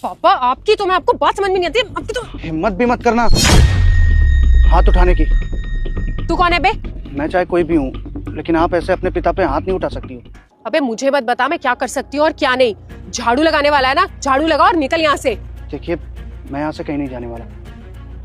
पापा आपकी तो मैं आपको बात समझ में नहीं आती आपकी तो। हिम्मत भी मत करना हाथ उठाने की। तू कौन है बे? मैं चाहे कोई भी हूँ, लेकिन आप ऐसे अपने पिता पे हाथ नहीं उठा सकती हो। अबे मुझे मत बता मैं क्या कर सकती हूँ और क्या नहीं। झाड़ू लगाने वाला है ना, झाड़ू लगा और निकल यहाँ से। देखिए मैं यहाँ से कहीं नहीं जाने वाला,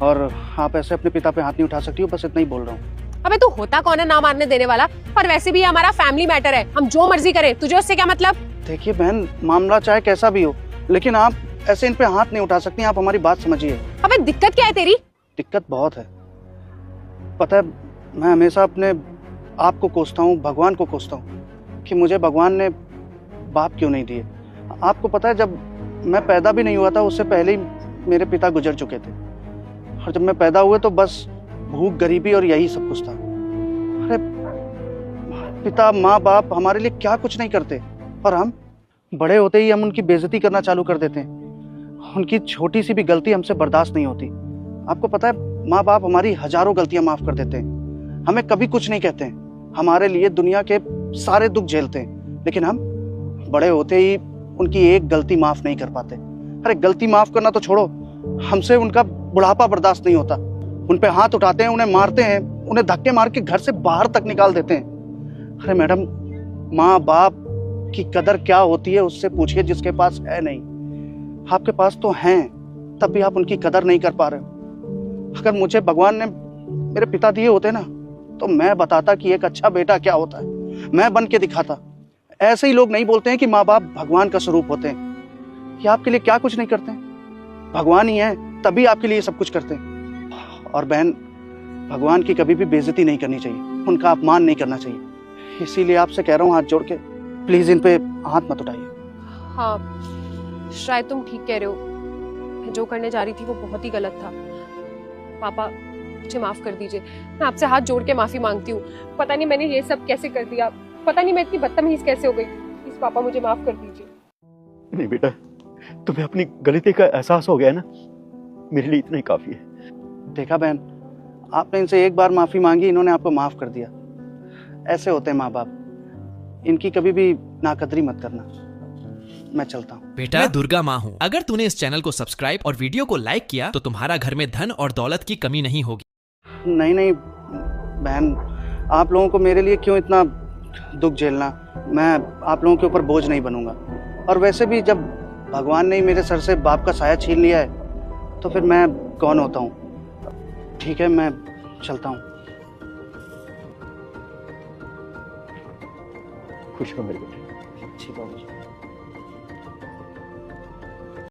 और आप ऐसे अपने पिता पे हाथ नहीं उठा सकती हो, बस इतना ही बोल रहा हूँ। अबे तू होता कौन है ना मारने देने वाला? पर वैसे भी ये हमारा फैमिली मैटर है, हम जो मर्जी करें, तुझे उससे क्या मतलब? देखिए बहन, मामला चाहे कैसा भी हो, लेकिन आप ऐसे इन पे हाथ नहीं उठा सकती। आप हमारी बात समझिए। अबे दिक्कत क्या है तेरी? दिक्कत बहुत है। पता है, मैं हमेशा अपने आप को कोसता हूँ, भगवान को कोसता हूँ कि मुझे भगवान ने बाप क्यों नहीं दिए। आपको पता है, जब मैं पैदा भी नहीं हुआ था उससे पहले ही मेरे पिता गुजर चुके थे, और जब मैं पैदा हुए तो बस भूख, गरीबी और यही सब कुछ था। अरे पिता, माँ बाप हमारे लिए क्या कुछ नहीं करते, और हम बड़े होते ही हम उनकी बेइज्जती करना चालू कर देते हैं। उनकी छोटी सी भी गलती हमसे बर्दाश्त नहीं होती। आपको पता है, माँ बाप हमारी हजारों गलतियां माफ कर देते हैं, हमें कभी कुछ नहीं कहते हैं, हमारे लिए दुनिया के सारे दुख झेलते हैं, लेकिन हम बड़े होते ही उनकी एक गलती माफ नहीं कर पाते। अरे गलती माफ करना तो छोड़ो, हमसे उनका बुढ़ापा बर्दाश्त नहीं होता। उन पे हाथ उठाते हैं, उन्हें मारते हैं, उन्हें धक्के मार के घर से बाहर तक निकाल देते हैं। अरे मैडम, माँ बाप की कदर क्या होती है उससे पूछिए जिसके पास है नहीं। आपके पास तो हैं, तब भी आप उनकी कदर नहीं कर पा रहे हो। अगर मुझे भगवान ने मेरे पिता दिए होते ना, तो मैं बताता कि एक अच्छा बेटा क्या होता है, मैं बन के दिखाता। ऐसे ही लोग नहीं बोलते हैं कि माँ बाप भगवान का स्वरूप होते हैं। ये आपके लिए क्या कुछ नहीं करते हैं, भगवान ही है, तभी आपके लिए सब कुछ करते हैं। और बहन, भगवान की कभी भी बेइज्जती नहीं करनी चाहिए, उनका अपमान नहीं करना चाहिए। इसीलिए आपसे कह रहा हूँ हाथ जोड़ के, प्लीज इन पे हाथ मत उठाइए। हाँ शायद तुम ठीक कह रहे हो, मैं जो करने जा रही थी वो बहुत ही गलत था। पापा मुझे माफ कर दीजिए, मैं आपसे हाथ जोड़ के माफी मांगती हूँ। पता नहीं मैंने ये सब कैसे कर दिया, पता नहीं मैं इतनी बदतमीज कैसे हो गई। प्लीज पापा मुझे माफ कर दीजिए। नहीं बेटा, तुम्हें अपनी गलती का एहसास हो गया ना, मेरे लिए इतना ही काफी है। देखा बहन, आपने इनसे एक बार माफी मांगी, इन्होंने आपको माफ कर दिया। ऐसे होते हैं माँ बाप, इनकी कभी भी नाकदरी मत करना। मैं चलता हूँ। बेटा, मैं दुर्गा माँ हूँ। अगर तूने इस चैनल को सब्सक्राइब और वीडियो को लाइक किया तो तुम्हारा घर में धन और दौलत की कमी नहीं होगी। नहीं नहीं बहन, आप लोगों को मेरे लिए क्यों इतना दुख झेलना। मैं आप लोगों के ऊपर बोझ नहीं बनूंगा, और वैसे भी जब भगवान ने ही मेरे सर से बाप का साया छीन लिया है, तो फिर मैं कौन होता हूँ। ठीक है, मैं चलता हूँ। खुश रहो मेरे बेटे। ठीक है।